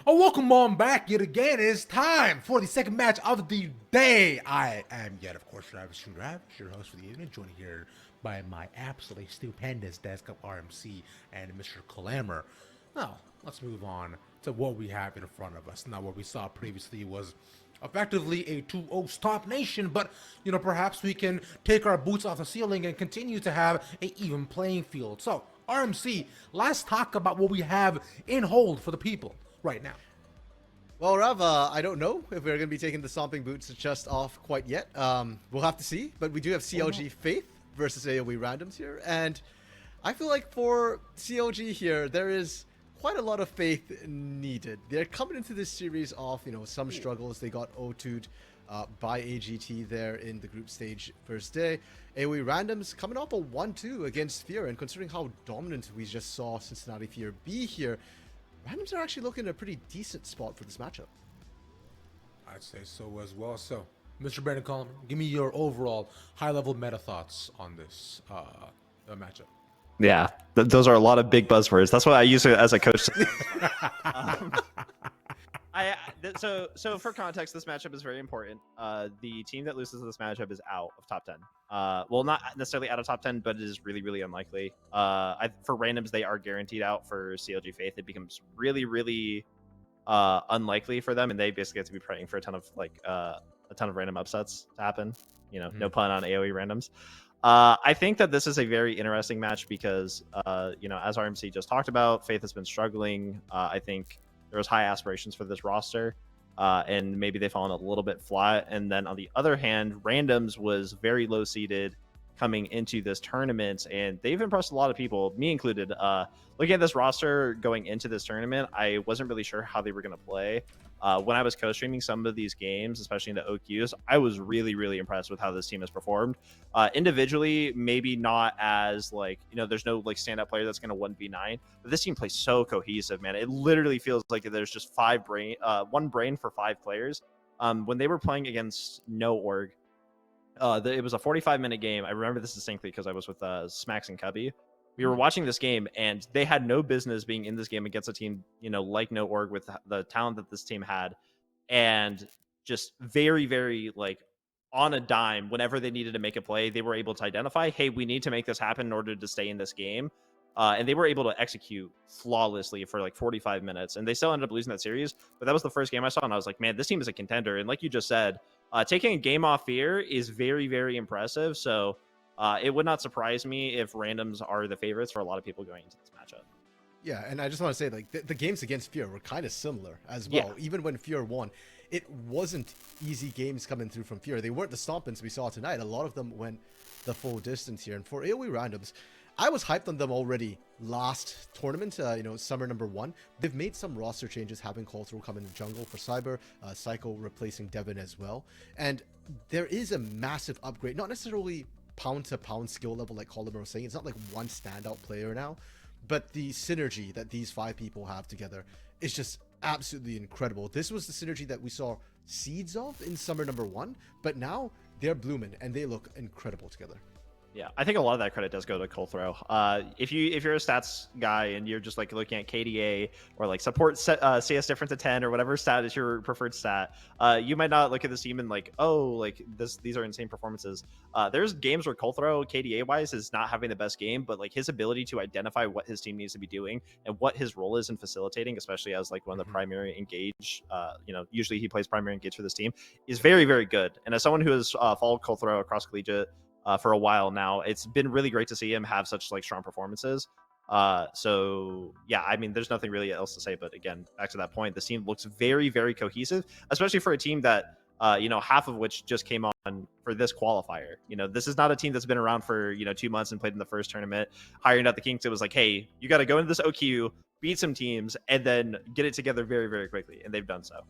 Oh, welcome on back yet again. It is time for the second match of the day. I am yet, of course, Travis Travis, your host for the evening, joined here by my absolutely stupendous desk of RMC and Mr. Clamor. Now, let's move on to what we have in front of us. Now, what we saw previously was effectively a 2-0 stop nation, but perhaps we can take our boots off the ceiling and continue to have an even playing field. So, RMC, let's talk about what we have in hold for the people right now. Well, Rav, I don't know if we're going to be taking the stomping boots just off quite yet. We'll have to see, but we do have CLG Faith versus AOE Randoms here, and I feel like for CLG here, there is quite a lot of faith needed. They're coming into this series off, some struggles. They got O2'd by AGT there in the group stage first day. AOE Randoms coming off a 1-2 against Fear, and considering how dominant we just saw Cincinnati Fear be here, Randoms are actually looking at a pretty decent spot for this matchup. I'd say so as well. So, Mr. Brandon Coleman, give me your overall high-level meta thoughts on this matchup. Yeah, those are a lot of big buzzwords. That's what I use it as a coach. So for context, this matchup is very important. The team that loses this matchup is out of top 10. Well, not necessarily out of top 10, but it is really, really unlikely. For randoms, they are guaranteed out. For CLG Faith, it becomes really, really unlikely for them, and they basically have to be praying for a ton of random upsets to happen. No pun on AOE randoms. I think that this is a very interesting match because, as RMC just talked about, Faith has been struggling. I think there was high aspirations for this roster, and maybe they've fallen a little bit flat. And then on the other hand, Randoms was very low seeded coming into this tournament, and they've impressed a lot of people, me included. Looking at this roster going into this tournament, I wasn't really sure how they were going to play. When I was co-streaming some of these games, especially in the OQs, I was really, really impressed with how this team has performed. Individually, maybe not as there's no stand-up player that's going to 1v9, but this team plays so cohesive, man. It literally feels like there's just one brain for 5 players. When they were playing against No Org, it was a 45-minute game. I remember this distinctly because I was with Smacks and Cubby. We were watching this game, and they had no business being in this game against a team, like No Org with the talent that this team had, and just very, very on a dime. Whenever they needed to make a play, they were able to identify, hey, we need to make this happen in order to stay in this game. And they were able to execute flawlessly for 45 minutes, and they still ended up losing that series. But that was the first game I saw, and I was like, man, this team is a contender. And like you just said, taking a game off Fear is very, very impressive. So it would not surprise me if randoms are the favorites for a lot of people going into this matchup. Yeah, and I just want to say, the games against Fear were kind of similar as well. Yeah. Even when Fear won, it wasn't easy games coming through from Fear. They weren't the stompings we saw tonight. A lot of them went the full distance here. And for AOE Randoms, I was hyped on them already last tournament, summer number 1. They've made some roster changes, having Coulter come in the jungle for Cyber, Psycho replacing Devin as well. And there is a massive upgrade, not necessarily pound-to-pound skill level like Coulter was saying. It's not like one standout player now, but the synergy that these 5 people have together is just absolutely incredible. This was the synergy that we saw seeds of in summer number 1, but now they're blooming and they look incredible together. Yeah, I think a lot of that credit does go to Colthrow. If you're a stats guy and you're just looking at KDA or support CS different to 10 or whatever stat is your preferred stat, you might not look at this team and these are insane performances. There's games where Colthrow KDA wise is not having the best game, but his ability to identify what his team needs to be doing and what his role is in facilitating, especially as one of the primary engage, usually he plays primary engage for this team, is very, very good. And as someone who has followed Colthrow across collegiate for a while now, it's been really great to see him have such strong performances. So yeah, I mean, there's nothing really else to say, but again, back to that point, the team looks very, very cohesive, especially for a team that half of which just came on for this qualifier. This is not a team that's been around for 2 months and played in the first tournament, hiring out the Kinks. It was hey, you got to go into this OQ, beat some teams, and then get it together very, very quickly, and they've done so.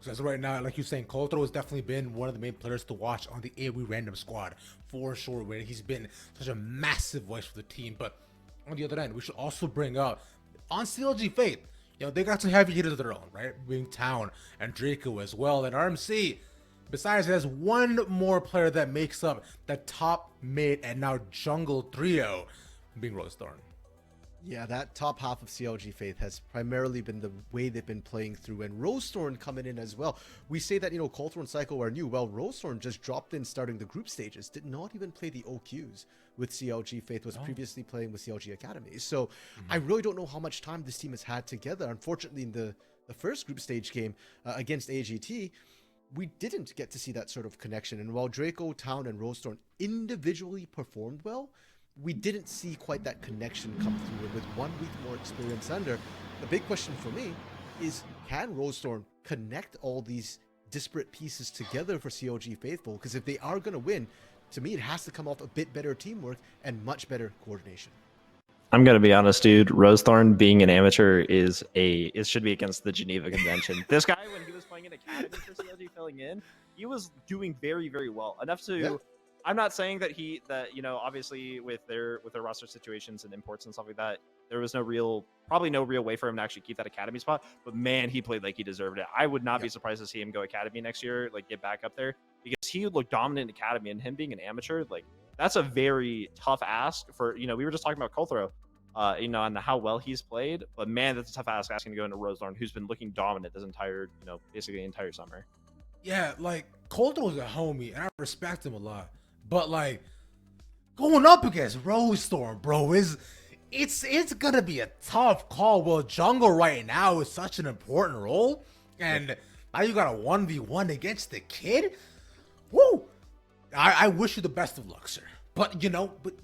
So as of right now, like you're saying, Coulter has definitely been one of the main players to watch on the AOE random squad for sure, where he's been such a massive voice for the team. But on the other end, we should also bring up on CLG Faith, they got some heavy hitters of their own, right? Being Town and Draco as well. And RMC, besides, there's one more player that makes up the top mid and now jungle trio, being Rose Thorn. Yeah, that top half of CLG Faith has primarily been the way they've been playing through, and Rosethorn coming in as well. We say that, Coulter and Psycho are new. Well, Rosethorn just dropped in starting the group stages, did not even play the OQs with CLG Faith, was previously playing with CLG Academy. So I really don't know how much time this team has had together. Unfortunately, in the first group stage game against AGT, we didn't get to see that sort of connection. And while Draco, Town, and Rosethorn individually performed well, we didn't see quite that connection come through. And with 1 week more experience under, the big question for me is, can Rosethorn connect all these disparate pieces together for CLG Faithful? Because if they are going to win, to me, it has to come off a bit better teamwork and much better coordination. I'm gonna be honest, dude. Rosethorn being an amateur it should be against the Geneva Convention. This guy, when he was playing in Academy for CLG filling in, he was doing very, very well. Enough to... Yeah. I'm not saying that obviously with their roster situations and imports and stuff like that, there was probably no real way for him to actually keep that Academy spot. But man, he played like he deserved it. I would not be surprised to see him go Academy next year, like get back up there, because he would look dominant in Academy, and him being an amateur, like that's a very tough ask for, we were just talking about Colthrow, and how well he's played, but man, that's a tough ask asking to go into Rosethorn, who's been looking dominant this entire, basically the entire summer. Yeah, like Colthrow is a homie, and I respect him a lot. But like going up against Rosethorn, bro, it's gonna be a tough call. Well, jungle right now is such an important role, and now you got a 1v1 against the kid. Woo! I wish you the best of luck, sir. But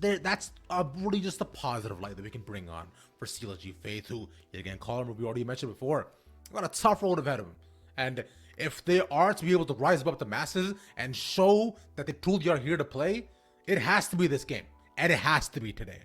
that's really just a positive light that we can bring on for CLG Faith, who again, Colin, we already mentioned before, got a tough road ahead of him, and if they are to be able to rise above the masses and show that they truly are here to play, it has to be this game, and it has to be today.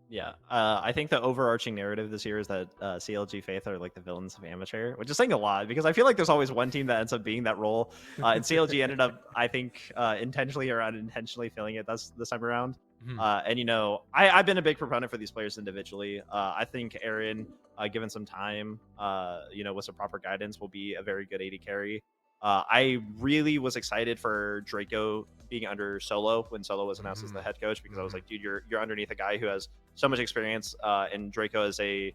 Yeah, I think the overarching narrative this year is that CLG Faith are like the villains of amateur, which is saying a lot, because I feel like there's always one team that ends up being that role, and CLG ended up, I think, intentionally or unintentionally filling it this time around. And I've been a big proponent for these players individually. I think Aaron, given some time, with some proper guidance, will be a very good AD carry. I really was excited for Draco being under Solo when Solo was announced as the head coach, because I was like, dude, you're underneath a guy who has so much experience, and Draco is a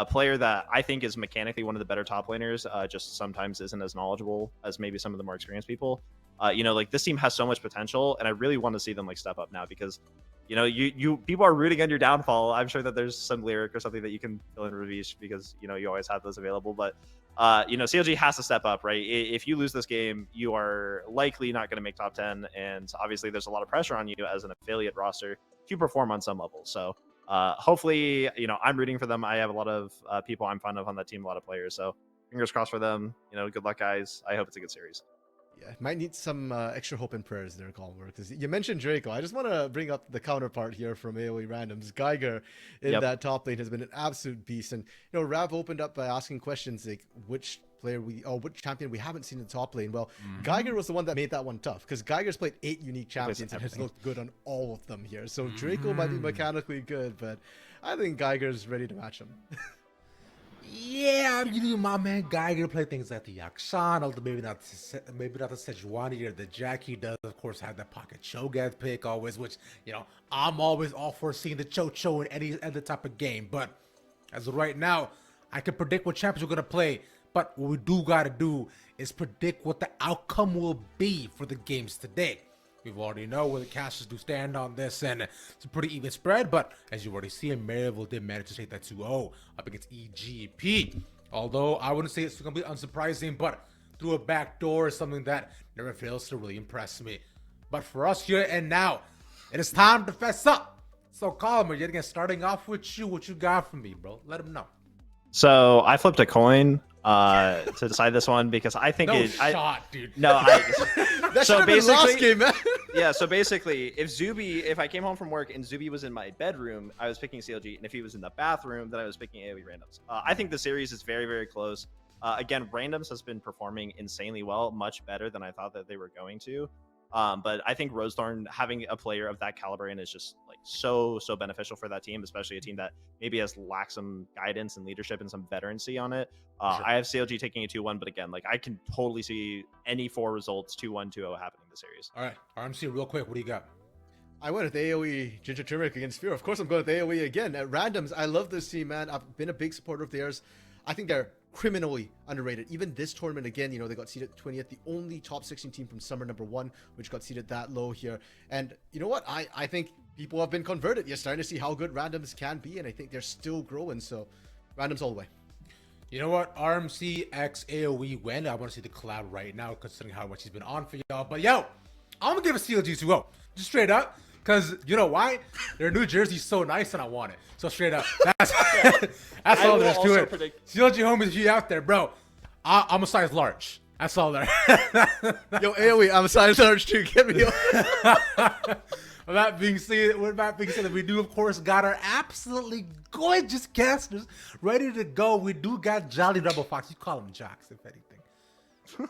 player that I think is mechanically one of the better top laners, just sometimes isn't as knowledgeable as maybe some of the more experienced people. This team has so much potential, and I really want to see them step up now, because you people are rooting on your downfall. I'm sure that there's some lyric or something that you can fill in Ravish, because you always have those available, but CLG has to step up, right? If you lose this game, you are likely not going to make top 10, and obviously there's a lot of pressure on you as an affiliate roster to perform on some level. So hopefully, I'm rooting for them. I have a lot of people I'm fond of on that team, a lot of players, so fingers crossed for them. Good luck, guys. I hope it's a good series. Yeah, might need some extra hope and prayers there, Colmer, because you mentioned Draco. I just want to bring up the counterpart here from AOE Randoms. Geiger in that top lane has been an absolute beast. And, Rav opened up by asking questions like which champion we haven't seen in the top lane. Well, Geiger was the one that made that one tough, because Geiger's played 8 unique champions and has looked good on all of them here. So Draco might be mechanically good, but I think Geiger's ready to match him. Yeah, my man Geiger play things like the Yakshan, maybe not the Sejuani or the Jack. He does, of course, have that pocket Cho'Gath pick always, which, I'm always all for seeing the Cho in any other type of game. But as of right now, I can predict what champions we're going to play. But what we do got to do is predict what the outcome will be for the games today. We've already know where the casters do stand on this, and it's a pretty even spread. But as you already see, Maryville did manage to take that 2-0 up against EGP. Although I wouldn't say it's completely unsurprising, but through a back door is something that never fails to really impress me. But for us here and now, it is time to fess up. So Colin, yet again, starting off with you, what you got for me, bro? Let them know. So I flipped a coin to decide this one, because I think dude. No, that should have been last game, man. Yeah, so basically, if I came home from work and Zuby was in my bedroom, I was picking CLG, and if he was in the bathroom, then I was picking AOE Randoms. I think the series is very, very close. Again, Randoms has been performing insanely well, much better than I thought that they were going to. But I think Rosethorn, having a player of that caliber in, is just so beneficial for that team, especially a team that maybe has lacked some guidance and leadership and some veterancy on it. Sure. I have CLG taking a 2-1, but again, I can totally see any 4 results, 2-1, 2-0 happening in the series. All right, RMC, real quick, what do you got? I went with AOE Ginger Turmeric against Fear. Of course, I'm going with AOE again. At Randoms, I love this team, man. I've been a big supporter of theirs. I think they're criminally underrated. Even this tournament, again, you know, they got seeded 20th, the only top 16 team from Summer #1, which got seeded that low here. And you know what? I think people have been converted. You're starting to see how good Randoms can be, and I think they're still growing. So, Randoms all the way. You know what? RMC X AOE win. I want to see the collab right now, considering how much he's been on for y'all. But yo, I'm gonna give a CLG 2-0. Just straight up. Because, you know why? Their New Jersey's so nice and I want it. So straight up. That's all there is to it. CLG homies, if you out there, bro, I'm a size large. That's all there. Yo, AOE, I'm a size large too. Get me on. With that being said, we do, of course, got our absolutely gorgeous casters ready to go. We do got Jolly Rebel Fox. You call him Jocks, if anything.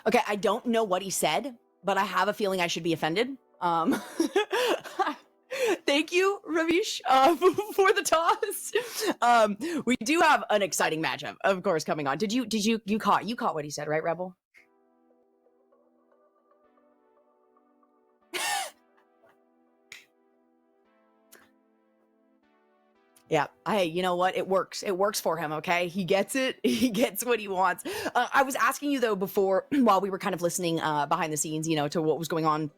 Okay, I don't know what he said, but I have a feeling I should be offended. Thank you, Ravish, for the toss. We do have an exciting matchup, of course, coming on. You caught what he said, right, Rebel? Yeah, hey, you know what? It works. It works for him, okay? He gets it. He gets what he wants. I was asking you, though, before, while we were kind of listening behind the scenes, you know, to what was going on.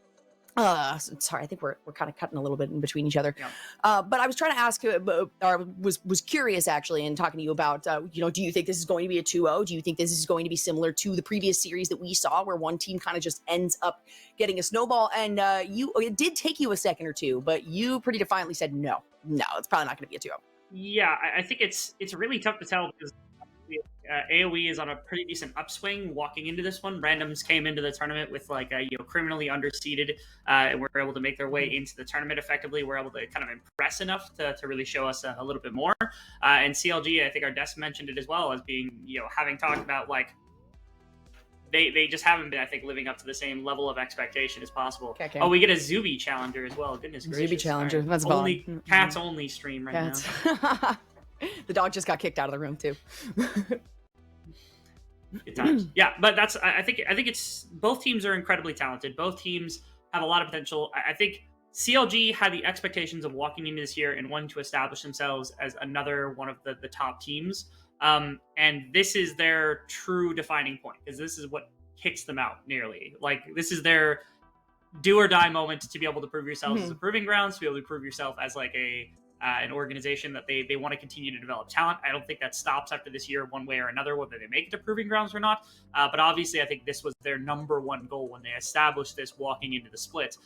Sorry, I think we're kind of cutting a little bit in between each other. Yeah. But I was trying to ask, or was curious, actually, and talking to you about, you know, do you think this is going to be a 2-0? Do you think this is going to be similar to the previous series that we saw, where one team kind of just ends up getting a snowball? And it did take you a second or two, but you pretty defiantly said no, it's probably not going to be a 2-0. Yeah, I think it's really tough to tell because AOE is on a pretty decent upswing walking into this one. Randoms came into the tournament with like criminally underseeded and were able to make their way into the tournament effectively. We're able to kind of impress enough to really show us a little bit more. And CLG, I think our desk mentioned it as well as being, having talked about like they just haven't been, I think, living up to the same level of expectation as possible. Okay. Oh, we get a Zuby challenger as well. Goodness gracious. Zuby challenger. Right. That's only cats only stream right now. The dog just got kicked out of the room too. Good times. Yeah, but I think it's both teams are incredibly talented. Both teams have a lot of potential. I think CLG had the expectations of walking into this year and wanting to establish themselves as another one of the top teams. And this is their true defining point, because this is what kicks them out nearly. Like, this is their do or die moment to be able to prove yourselves as a proving grounds, to be able to prove yourself as like an organization that they want to continue to develop talent. I don't think that stops after this year one way or another, whether they make it to proving grounds or not. But obviously, I think this was their number one goal when they established this walking into the split.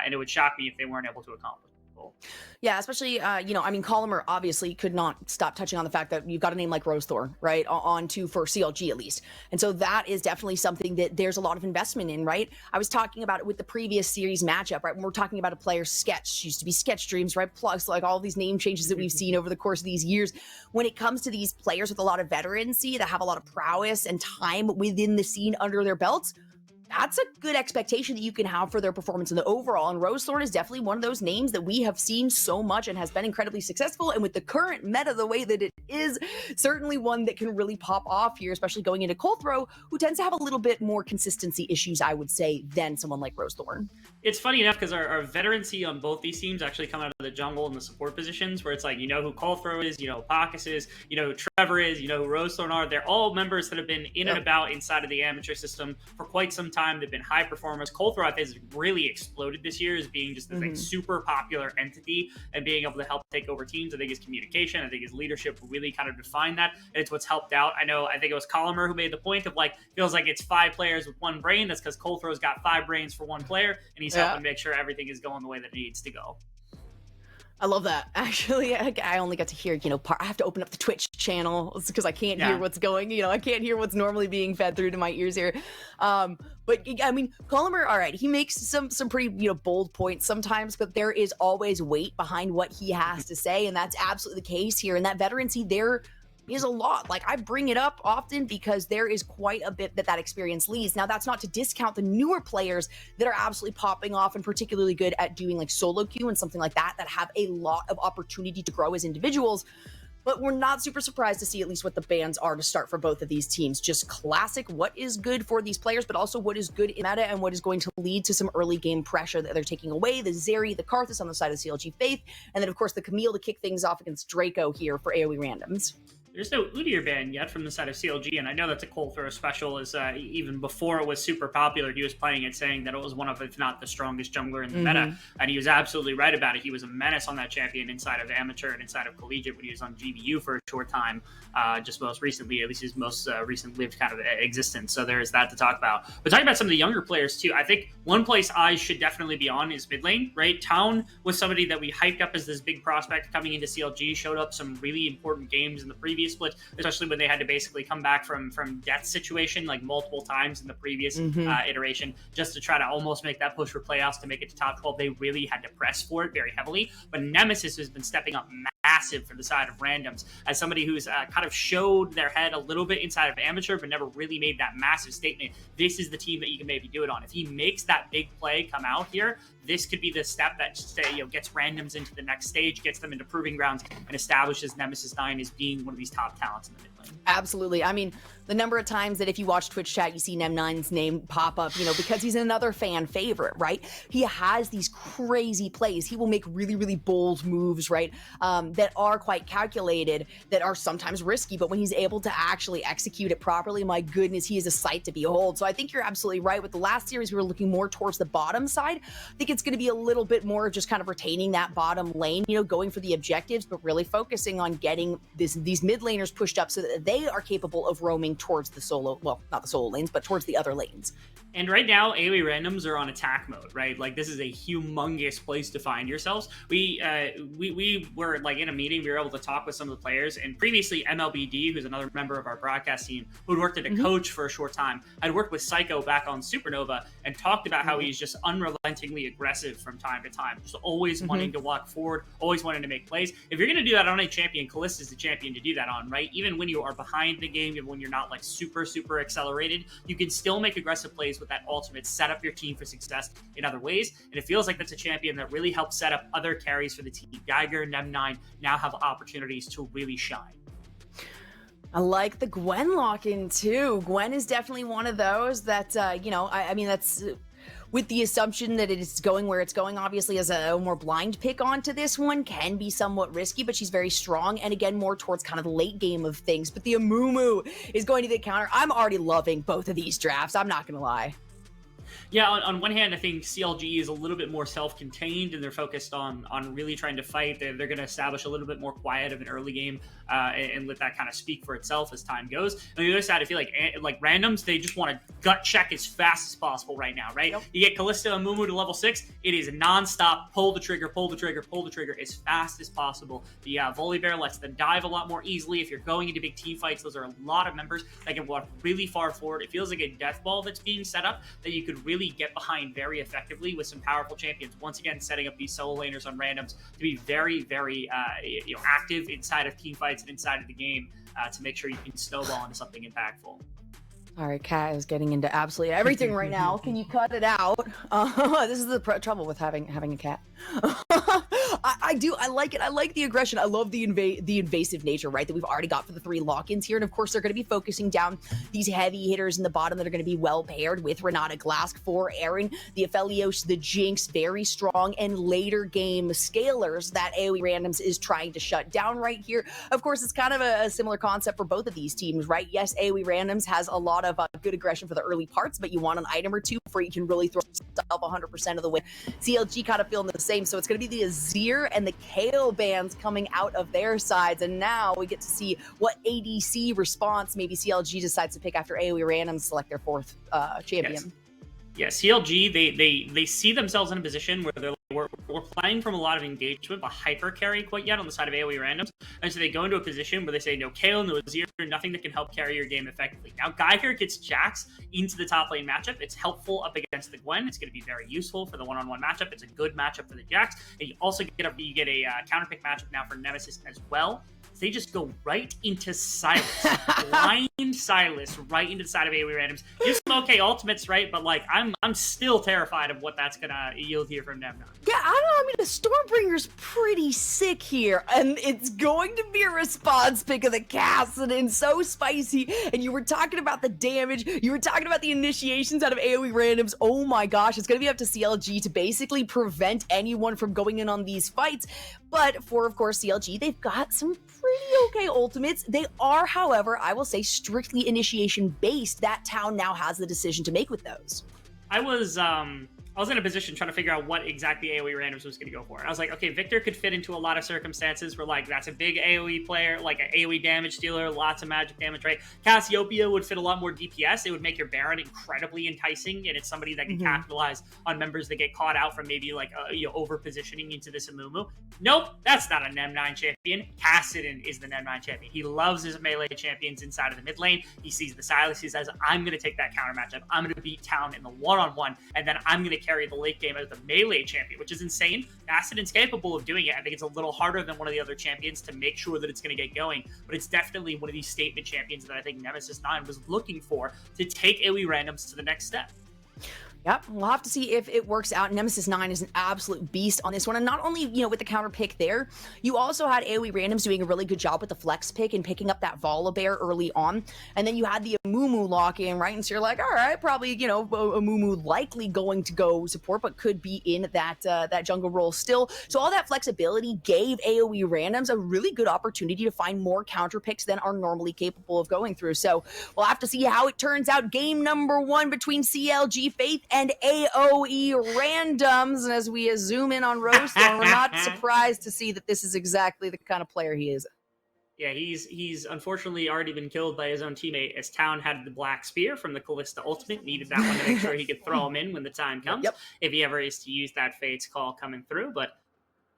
And it would shock me if they weren't able to accomplish it. Yeah, especially, Colomer obviously could not stop touching on the fact that you've got a name like Rosethorn, right, on to for CLG at least. And so that is definitely something that there's a lot of investment in, right? I was talking about it with the previous series matchup, right? When we're talking about a player Sketch, used to be Sketch Dreams, right? Plus, like all these name changes that we've seen over the course of these years. When it comes to these players with a lot of veterancy that have a lot of prowess and time within the scene under their belts, that's a good expectation that you can have for their performance in the overall. And Rosethorn is definitely one of those names that we have seen so much and has been incredibly successful. And with the current meta, the way that it is, certainly one that can really pop off here, especially going into Colthrow, who tends to have a little bit more consistency issues, I would say, than someone like Rosethorn. It's funny enough because our veterancy on both these teams actually come out of the jungle and the support positions, where it's like, you know who Colthrow is, you know who Pacus is, you know who Trevor is, you know who Rosethorn are. They're all members that have been in and about inside of the amateur system for quite some time. They've been high performers. Colthrow has really exploded this year as being just this like super popular entity and being able to help take over teams. I think his communication, I think his leadership really kind of defined that. And it's what's helped out. I think it was Colomer who made the point of like, feels like it's 5 players with 1 brain. That's because Colthrow's got 5 brains for 1 player, and he's helping make sure everything is going the way that it needs to go. I love that. Actually, I only got to hear, I have to open up the Twitch channel because I can't hear what's going, I can't hear what's normally being fed through to my ears here. But I mean, Colomer, all right, he makes some pretty, bold points sometimes, but there is always weight behind what he has to say. And that's absolutely the case here. And that veterancy there is a lot. Like, I bring it up often because there is quite a bit that experience leads. Now, that's not to discount the newer players that are absolutely popping off and particularly good at doing like solo queue and something like that have a lot of opportunity to grow as individuals. but we're not super surprised to see at least what the bans are to start for both of these teams. Just classic, what is good for these players, but also what is good in meta and what is going to lead to some early game pressure that they're taking away. The Zeri, the Karthus on the side of CLG Faith, and then of course the Camille to kick things off against Draco here for AOE randoms. There's no Udyr ban yet from the side of CLG, and I know that's a Cold Throw special. Is even before it was super popular, he was playing it, saying that it was one of, if not the strongest jungler in the meta, and he was absolutely right about it. He was a menace on that champion inside of amateur and inside of collegiate when he was on GBU for a short time, just most recently, at least his most recent lived kind of existence. So there's that to talk about. But talking about some of the younger players too, I think one place eyes should definitely be on is mid lane, right? Town was somebody that we hyped up as this big prospect coming into CLG, showed up some really important games in the previous split, especially when they had to basically come back from death situation like multiple times in the previous iteration just to try to almost make that push for playoffs to make it to top 12. They really had to press for it very heavily, but Nemesis has been stepping up massive for the side of randoms as somebody who's kind of showed their head a little bit inside of amateur but never really made that massive statement. This is the team that you can maybe do it on. If he makes that big play come out here, this could be the step that gets randoms into the next stage, gets them into proving grounds, and establishes Nemesis 9 as being one of these top talents in the mid lane. Absolutely. I mean, the number of times that if you watch Twitch chat, you see Nem9's name pop up, because he's another fan favorite, right? He has these crazy plays. He will make really, really bold moves, right? That are quite calculated, that are sometimes risky, but when he's able to actually execute it properly, my goodness, he is a sight to behold. So I think you're absolutely right. With the last series, we were looking more towards the bottom side. I think it's going to be a little bit more of just kind of retaining that bottom lane, going for the objectives, but really focusing on getting these mid laners pushed up so that they are capable of roaming towards the solo, well, not the solo lanes, but towards the other lanes. And right now, AOE randoms are on attack mode, right? Like, this is a humongous place to find yourselves. We were like in a meeting. We were able to talk with some of the players, and previously MLBD, who's another member of our broadcast team, who had worked at a coach for a short time, had worked with Psycho back on Supernova and talked about how he's just unrelentingly aggressive from time to time, just always wanting to walk forward, always wanting to make plays. If you're going to do that on a champion, Kalista is the champion to do that on, right? Even when you are behind the game, even when you're not like super accelerated, you can still make aggressive plays with that ultimate, set up your team for success in other ways. And it feels like that's a champion that really helps set up other carries for the team. Geiger and Nem9 now have opportunities to really shine. I like the Gwen lock-in too. Gwen is definitely one of those that, I mean, that's with the assumption that it is going where it's going, obviously, as a more blind pick onto this one can be somewhat risky, but she's very strong. And again, more towards kind of the late game of things. But the Amumu is going to the counter. I'm already loving both of these drafts. I'm not going to lie. Yeah, on one hand, I think CLG is a little bit more self-contained, and they're focused on really trying to fight. They're going to establish a little bit more quiet of an early game and let that kind of speak for itself as time goes. On the other side, I feel like randoms, they just want to gut check as fast as possible right now, right? Yep. You get Kalista and Mumu to level 6, it is nonstop, pull the trigger as fast as possible. The Volibear lets them dive a lot more easily. If you're going into big team fights, those are a lot of members that can walk really far forward. It feels like a death ball that's being set up that you could really get behind very effectively with some powerful champions. Once again, setting up these solo laners on randoms to be very, very active inside of team fights and inside of the game to make sure you can snowball into something impactful. All right, Kat is getting into absolutely everything right now. Can you cut it out? This is the trouble with having a cat. I like it. I like the aggression. I love the invasive nature, right, that we've already got for the 3 lock-ins here. And of course, they're going to be focusing down these heavy hitters in the bottom that are going to be well paired with Renata Glask for Aaron, the Aphelios, the Jinx, very strong, and later game scalers that AOE Randoms is trying to shut down right here. Of course, it's kind of a similar concept for both of these teams, right? Yes, AOE Randoms has a lot of good aggression for the early parts, but you want an item or two before you can really throw yourself 100% of the way. CLG kind of feeling the same, so it's going to be the Azir and the Kayle bands coming out of their sides, and now we get to see what ADC response maybe CLG decides to pick after AOE Randoms select their 4th champion. Yes. Yeah, CLG, they see themselves in a position where they're like, we're playing from a lot of engagement, but hyper carry quite yet on the side of AOE randoms. And so they go into a position where they say, no Kayle, no Azir, nothing that can help carry your game effectively. Now, Geiger gets Jax into the top lane matchup. It's helpful up against the Gwen. It's going to be very useful for the one-on-one matchup. It's a good matchup for the Jax. And you also get a counter pick matchup now for Nemesis as well. They just go right into Sylas. Blind Sylas right into the side of AOE randoms. Gives okay ultimates, right? But like, I'm still terrified of what that's gonna yield here from Nem9. Yeah, I don't know. I mean, the Stormbringer's pretty sick here, and it's going to be a response pick of the Kassadin. So spicy. And you were talking about the damage. You were talking about the initiations out of AOE randoms. Oh my gosh, it's going to be up to CLG to basically prevent anyone from going in on these fights. But for, of course, CLG, they've got some pretty okay ultimates. They are, however, I will say, strictly initiation based. That town now has the decision to make with those. I was in a position trying to figure out what exactly AoE randoms was going to go for. I was like, okay, Victor could fit into a lot of circumstances where, like, that's a big AoE player, like an AoE damage dealer, lots of magic damage, right? Cassiopeia would fit a lot more DPS. It would make your Baron incredibly enticing, and it's somebody that can capitalize on members that get caught out from maybe, like, over positioning into this Amumu. Nope, that's not a Nem9 champion. Kassadin is the Nem9 champion. He loves his melee champions inside of the mid lane. He sees the Silas. He says, I'm going to take that counter matchup. I'm going to beat Town in the one-on-one, and then I'm going to carry the late game as the melee champion, which is insane. Kassadin's capable of doing it. I think it's a little harder than one of the other champions to make sure that it's going to get going, but it's definitely one of these statement champions that I think Nemesis 9 was looking for to take AoE randoms to the next step. Yep, we'll have to see if it works out. Nemesis 9 is an absolute beast on this one. And not only, with the counter pick there, you also had AoE randoms doing a really good job with the flex pick and picking up that Volibear early on. And then you had the Amumu lock in, right? And so you're like, all right, probably, Amumu likely going to go support, but could be in that jungle role still. So all that flexibility gave AoE randoms a really good opportunity to find more counter picks than are normally capable of going through. So we'll have to see how it turns out. Game number 1 between CLG Faith and AoE randoms. And as we zoom in on Rosethorn, we're not surprised to see that this is exactly the kind of player he is. Yeah, he's unfortunately already been killed by his own teammate, as Town had the Black Spear from the Callista ultimate, needed that one to make sure he could throw him in when the time comes, if he ever is to use that Fate's Call coming through. But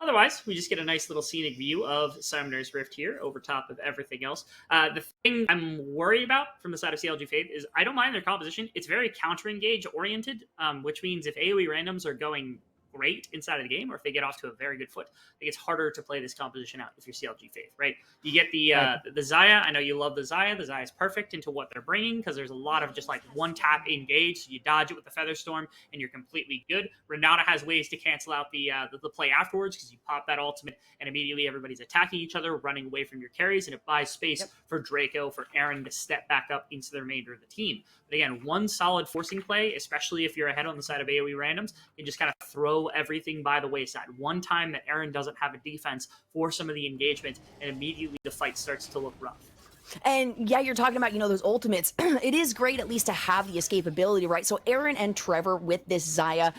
otherwise, we just get a nice little scenic view of Summoner's Rift here over top of everything else. The thing I'm worried about from the side of CLG Faith is I don't mind their composition. It's very counter-engage oriented, which means if AoE randoms are going great inside of the game, or if they get off to a very good foot, I think it's harder to play this composition out if you're CLG Faith, right? You get the Xayah. I know you love the Xayah. The Xayah is perfect into what they're bringing because there's a lot of just like one tap engage. So you dodge it with the Featherstorm and you're completely good. Renata has ways to cancel out the play afterwards because you pop that ultimate and immediately everybody's attacking each other, running away from your carries, and it buys space for Draco, for Aaron to step back up into the remainder of the team. But again, one solid forcing play, especially if you're ahead on the side of AoE randoms, can just kind of throw everything by the wayside. One time that Aaron doesn't have a defense for some of the engagement, and immediately the fight starts to look rough. And yeah, you're talking about, those ultimates. It is great at least to have the escapability, right? So Aaron and Trevor with this Xayah,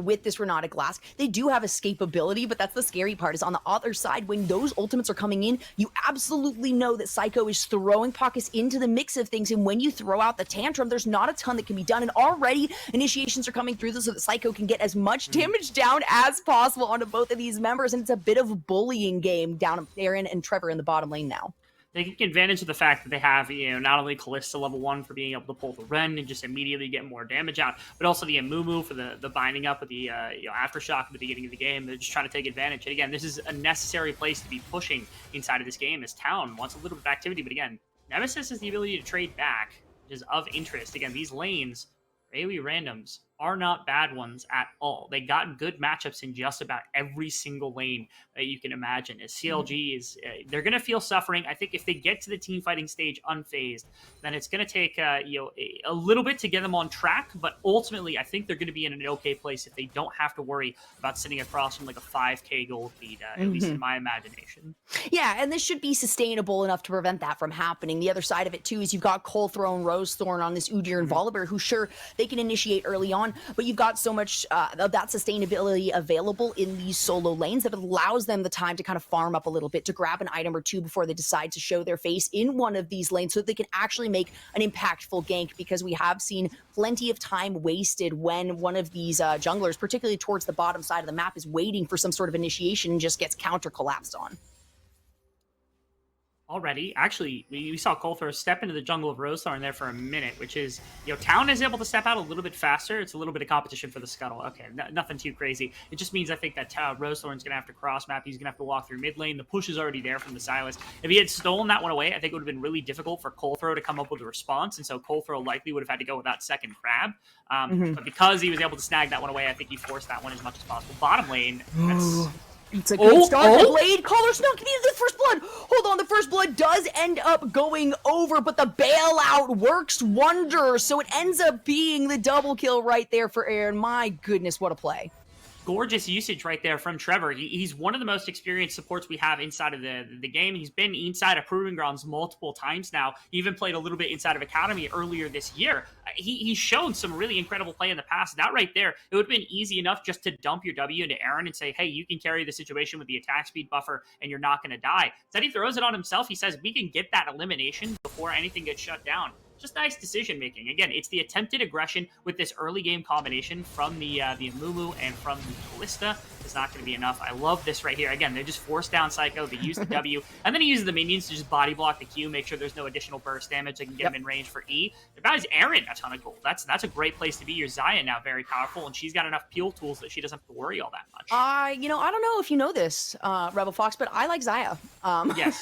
with this Renata Glass, they do have escapability, but that's the scary part is on the other side, when those ultimates are coming in, you absolutely know that Psycho is throwing pockets into the mix of things. And when you throw out the tantrum, there's not a ton that can be done. And already initiations are coming through so that Psycho can get as much damage down as possible onto both of these members. And it's a bit of a bullying game down Aaron and Trevor in the bottom lane now. They take advantage of the fact that they have, not only Callista level 1 for being able to pull the Ren and just immediately get more damage out, but also the Amumu for the binding up with the Aftershock at the beginning of the game. They're just trying to take advantage. And again, this is a necessary place to be pushing inside of this game, as Town wants a little bit of activity. But again, Nemesis has the ability to trade back, which is of interest. Again, these lanes, AoE randoms, are not bad ones at all. They got good matchups in just about every single lane that you can imagine. As CLG is, they're going to feel suffering. I think if they get to the team fighting stage unfazed, then it's going to take a little bit to get them on track. But ultimately, I think they're going to be in an okay place if they don't have to worry about sitting across from like a 5K gold lead, at least in my imagination. Yeah, and this should be sustainable enough to prevent that from happening. The other side of it too is you've got Cold Throne, Rosethorn on this Udyr and Volibear, who sure they can initiate early on, but you've got so much of that sustainability available in these solo lanes that it allows them the time to kind of farm up a little bit, to grab an item or two before they decide to show their face in one of these lanes so that they can actually make an impactful gank, because we have seen plenty of time wasted when one of these junglers, particularly towards the bottom side of the map, is waiting for some sort of initiation and just gets counter collapsed on. already. Actually, we saw Coulthro step into the jungle of Rosethorn there for a minute, which is, Town is able to step out a little bit faster. It's a little bit of competition for the scuttle. Okay, nothing too crazy. It just means I think that Rosethorn's going to have to cross map. He's going to have to walk through mid lane. The push is already there from the Silas. If he had stolen that one away, I think it would have been really difficult for Coulthro to come up with a response, and so Coulthro likely would have had to go with that second crab. But because he was able to snag that one away, I think he forced that one as much as possible. Bottom lane, that's... It's a good start. The Blade Caller snuck into the first blood. Hold on, the first blood does end up going over, but the bailout works wonders. So it ends up being the double kill right there for Aaron. My goodness, what a play. Gorgeous usage right there from Trevor. He's one of the most experienced supports we have inside of the game. He's been inside of Proving Grounds multiple times now. He even played a little bit inside of Academy earlier this year. He's shown some really incredible play in the past. That right there, it would have been easy enough just to dump your W into Aaron and say, hey, you can carry the situation with the attack speed buffer and you're not going to die. Instead, he throws it on himself. He says, we can get that elimination before anything gets shut down. Just nice decision making. Again, it's the attempted aggression with this early game combination from the Amumu and from the Ballista. It's not going to be enough. I love this right here. Again, they just force down Psycho. They use the W, and then he uses the minions to just body block the Q, make sure there's no additional burst damage. They can get him in range for E. The guy's Aaron a ton of gold. That's a great place to be. Your Xayah now very powerful, and she's got enough peel tools that she doesn't have to worry all that much. I don't know if you know this, Rebel Fox, but I like Xayah. Yes,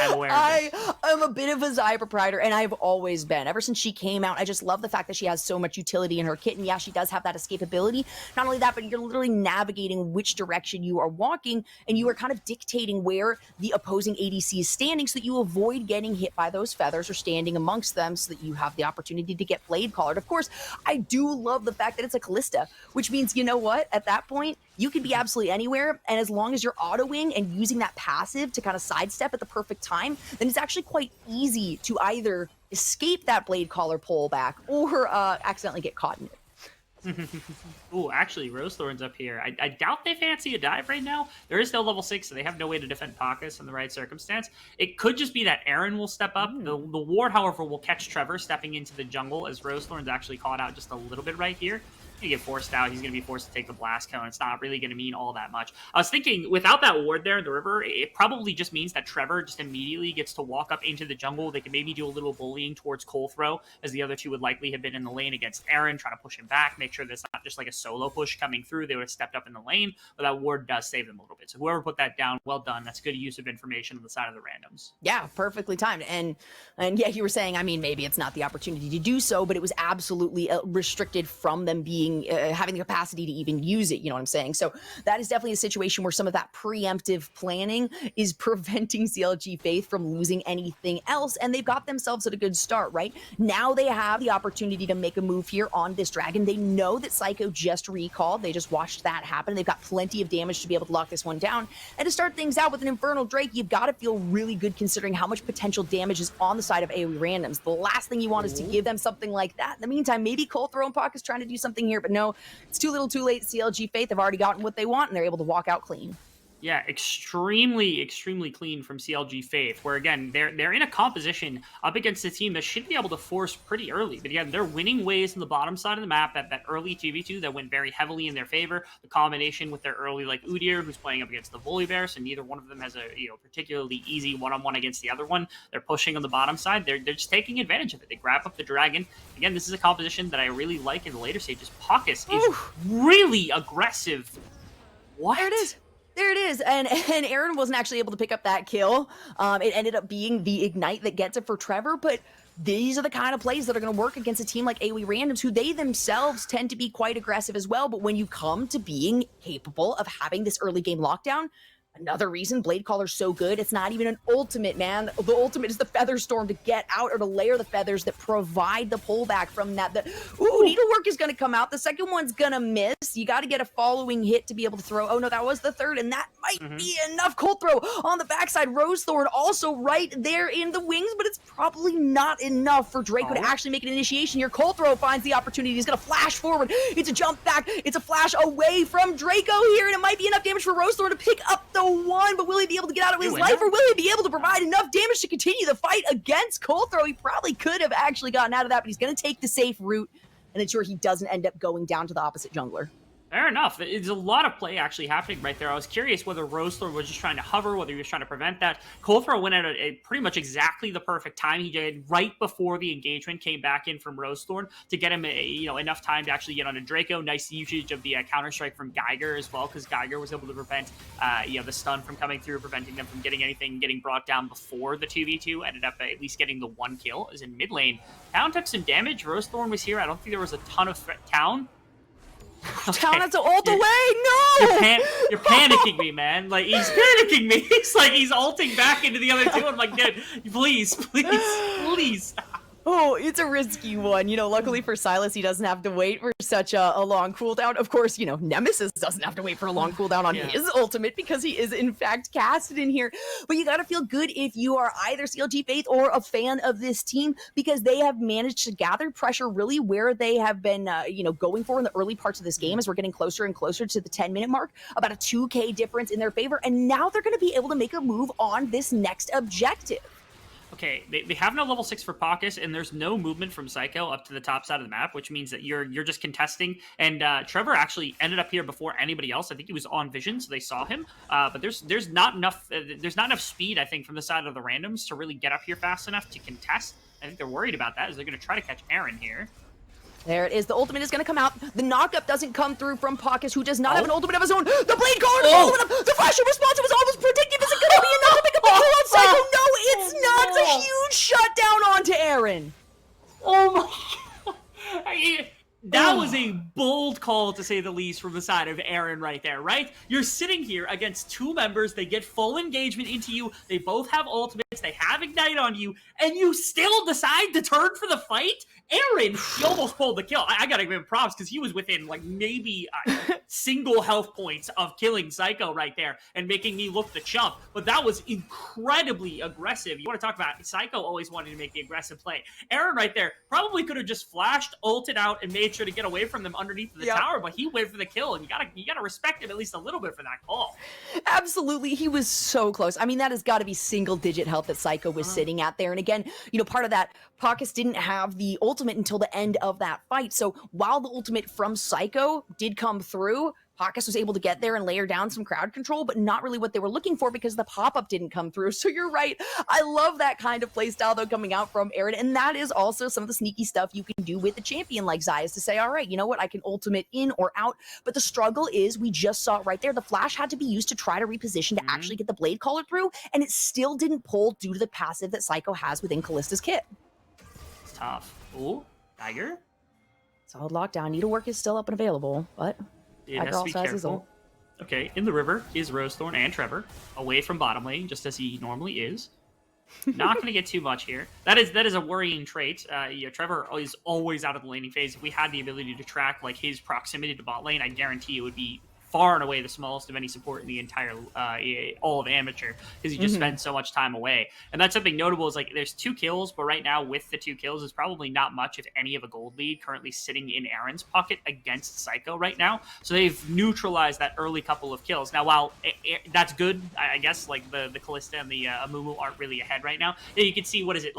I'm aware of this. I'm a bit of a Xayah proprietor, and I've always been. Ever since she came out, I just love the fact that she has so much utility in her kit, and yeah, she does have that escapability. Not only that, but you're literally navigating which direction you are walking, and you are kind of dictating where the opposing ADC is standing so that you avoid getting hit by those feathers or standing amongst them so that you have the opportunity to get blade collared. Of course, I do love the fact that it's a Callista, which means, you know what, at that point, you can be absolutely anywhere, and as long as you're autoing and using that passive to kind of sidestep at the perfect time, then it's actually quite easy to either escape that blade collar pullback or accidentally get caught in it. Ooh, actually, Rosethorn's up here. I doubt they fancy a dive right now. There is no level 6, so they have no way to defend Pakis in the right circumstance. It could just be that Aaron will step up. The ward, however, will catch Trevor stepping into the jungle as Rosethorn's actually caught out just a little bit right here. He's going to get forced out. He's going to be forced to take the blast cone. It's not really going to mean all that much. I was thinking, without that ward there in the river, it probably just means that Trevor just immediately gets to walk up into the jungle. They can maybe do a little bullying towards Coulthro, as the other two would likely have been in the lane against Aaron, trying to push him back, make sure that's not just like a solo push coming through. They would have stepped up in the lane, but that ward does save them a little bit. So whoever put that down, well done. That's good use of information on the side of the randoms. Yeah, perfectly timed. And yeah, you were saying, I mean, maybe it's not the opportunity to do so, but it was absolutely restricted from them being having the capacity to even use it. You know what I'm saying? So that is definitely a situation where some of that preemptive planning is preventing CLG Faith from losing anything else. And they've got themselves at a good start, right? Now they have the opportunity to make a move here on this dragon. They know that Psycho just recalled. They just watched that happen. They've got plenty of damage to be able to lock this one down. And to start things out with an Infernal Drake, you've got to feel really good considering how much potential damage is on the side of AOE randoms. The last thing you want is to give them something like that. In the meantime, maybe Coulthro and Puck is trying to do something here, but no, it's too little too late. CLG Faith have already gotten what they want, and they're able to walk out clean. Yeah, extremely clean from CLG Faith, where again, they're in a composition up against a team that should be able to force pretty early. But again, they're winning ways on the bottom side of the map, that early 2v2 that went very heavily in their favor. The combination with their early, like Udyr, who's playing up against the Volibear, so neither one of them has a particularly easy one-on-one against the other one. They're pushing on the bottom side. They're just taking advantage of it. They grab up the dragon. Again, this is a composition that I really like in the later stages. Pakis is really aggressive. What? There it is. There it is, and Aaron wasn't actually able to pick up that kill. It ended up being the ignite that gets it for Trevor, but these are the kind of plays that are going to work against a team like AOE Randoms, who they themselves tend to be quite aggressive as well. But when you come to being capable of having this early game lockdown, another reason Blade Caller's so good, it's not even an ultimate, man. The ultimate is the Feather Storm to get out or to layer the feathers that provide the pullback from that. Needlework is going to come out. The second one's going to miss. You got to get a following hit to be able to throw. Oh, no, that was the third, and that might be enough. Coulthro on the backside. Rosethorn also right there in the wings, but it's probably not enough for Draco to actually make an initiation here. Coulthro finds the opportunity. He's going to flash forward. It's a jump back. It's a flash away from Draco here, and it might be enough damage for Rosethorn to pick up the one, but will he be able to get out of his life, or will he be able to provide enough damage to continue the fight against Coulthro? He probably could have actually gotten out of that, but he's going to take the safe route and ensure he doesn't end up going down to the opposite jungler. Fair enough. There's a lot of play actually happening right there. I was curious whether Rosethorn was just trying to hover, whether he was trying to prevent that. Coldthrow went out at pretty much exactly the perfect time. He did right before the engagement came back in from Rosethorn to get him, enough time to actually get on a Draco. Nice usage of the counter strike from Geiger as well, because Geiger was able to prevent, the stun from coming through, preventing them from getting brought down before the 2v2. Ended up at least getting the 1 kill. As in mid lane, Town took some damage. Rosethorn was here. I don't think there was a ton of Town. Town has to ult away. No, you're panicking me, man. Like, he's panicking me. He's like, he's ulting back into the other two. I'm like, dude, please. Oh, it's a risky one. Luckily for Silas, he doesn't have to wait for such a long cooldown. Of course, Nemesis doesn't have to wait for a long cooldown on his ultimate because he is, in fact, casted in here. But you got to feel good if you are either CLG Faith or a fan of this team, because they have managed to gather pressure really where they have been, going for in the early parts of this game as we're getting closer and closer to the 10-minute mark, about a 2K difference in their favor. And now they're going to be able to make a move on this next objective. Okay, they have no level 6 for Pockus, and there's no movement from Psycho up to the top side of the map, which means that you're just contesting. And Trevor actually ended up here before anybody else. I think he was on vision, so they saw him. But there's not enough speed, I think, from the side of the randoms to really get up here fast enough to contest. I think they're worried about that, as they're going to try to catch Aaron here. There it is. The ultimate is going to come out. The knockup doesn't come through from Pockus, who does not have an ultimate of his own. The blade caller is following up. The flash of response was almost predicted. Is it going to be enough to pick up the kill on Psycho? No, it's not. It's a huge shutdown onto Aaron. Oh my god. That was a bold call, to say the least, from the side of Aaron right there, right? You're sitting here against two members. They get full engagement into you. They both have ultimates. They have Ignite on you. And you still decide to turn for the fight? Aaron, you almost pulled the kill. I gotta give him props, because he was within, maybe single health points of killing Psycho right there and making me look the chump. But that was incredibly aggressive. You want to talk about Psycho always wanting to make the aggressive play. Aaron right there probably could have just flashed, ulted out, and made sure to get away from them underneath the tower, but he went for the kill, and you gotta respect him at least a little bit for that call. Absolutely, he was so close. I mean, that has got to be single-digit health that Psycho was sitting at there. And again, part of that, Pockus didn't have the ultimate until the end of that fight. So while the ultimate from Psycho did come through, Pockus was able to get there and layer down some crowd control, but not really what they were looking for, because the pop-up didn't come through. So you're right. I love that kind of play style, though, coming out from Aaron. And that is also some of the sneaky stuff you can do with a champion like Zai, is to say, all right, you know what? I can ultimate in or out. But the struggle is, we just saw it right there. The flash had to be used to try to reposition to actually get the blade caller through, and it still didn't pull due to the passive that Psycho has within Callista's kit. It's tough. Ooh, Tiger? Solid lockdown. Needlework is still up and available, but it has to be careful. Okay, in the river is Rosethorn and Trevor, away from bottom lane, just as he normally is. Not going to get too much here. That is a worrying trait. Trevor is always out of the laning phase. If we had the ability to track his proximity to bot lane, I guarantee it would be far and away the smallest of any support in the entire all of amateur, because he just spends so much time away. And that's something notable, is there's 2 kills, but right now with the 2 kills, it's probably not much, if any, of a gold lead currently sitting in Aaron's pocket against Psycho right now. So they've neutralized that early couple of kills. Now, while that's good, I guess, the Callista and the Amumu aren't really ahead right now. You can see, what is it,